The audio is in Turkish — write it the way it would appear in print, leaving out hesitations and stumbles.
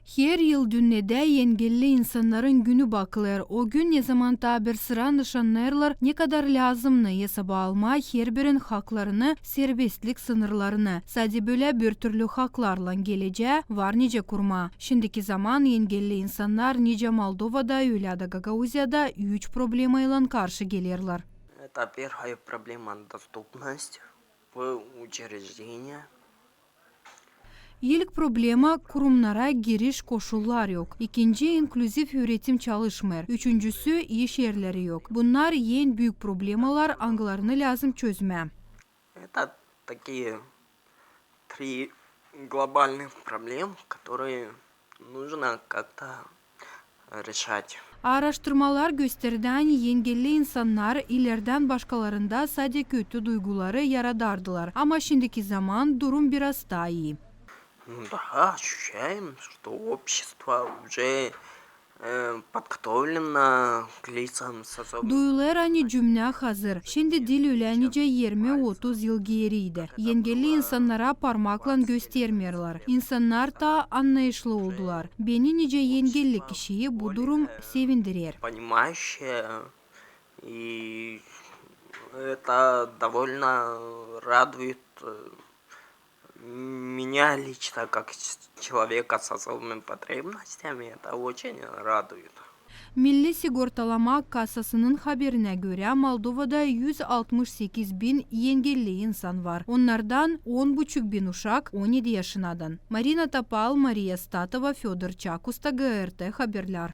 Her yıl dünyada engelli insanların günü bakılır. O gün ne zaman tabir sıra nişanlarlar ne kadar lazımını hesaba alma her birin haklarını, serbestlik sınırlarını. Sadece böyle bir türlü haklarla geleceği var nice kurma. Şimdiki zaman engelli insanlar nice Moldova'da, öyle de Gagauzya'da 3 problemayla karşı gelirler. Это первая проблема доступность в учреждения. İlk problema kurumlara giriş koşullar yok. İkinci inklusif üretim çalışmıyor. Üçüncüsü iş yerleri yok. Bunlar en büyük problemalar, anglarını lazım çözme. Это такие три глобальных проблем, которые нужно как-то решать. Araştırmalar gösterden engelli insanlar ileriden başkalarında sadece kötü duyguları yaradardılar. Ama şimdiki zaman durum biraz daha iyi. Ну да, ощущаем, что общество уже подготовлено к лицам с особым... Duyular hani cümle hazır. Şimdi dil öylenice 20-30 yıl geriydi. Engelli insanlara parmakla göstermiyorlar. İnsanlar da anlayışlı oldular. Beni nice engelli kişiyi bu durum sevindirir. Понимающее, и это довольно радует меня лично, как человека с особыми потребностями, это очень радует. Milli Sigortalama Kasası'nın haberine göre Moldova'da 168 bin engelli insan var. Onlardan 10,5 bin uşak 17 yaşındadır. Marina Tapal, Maria Statova, Fyodor Çakusta, GRT Haberler.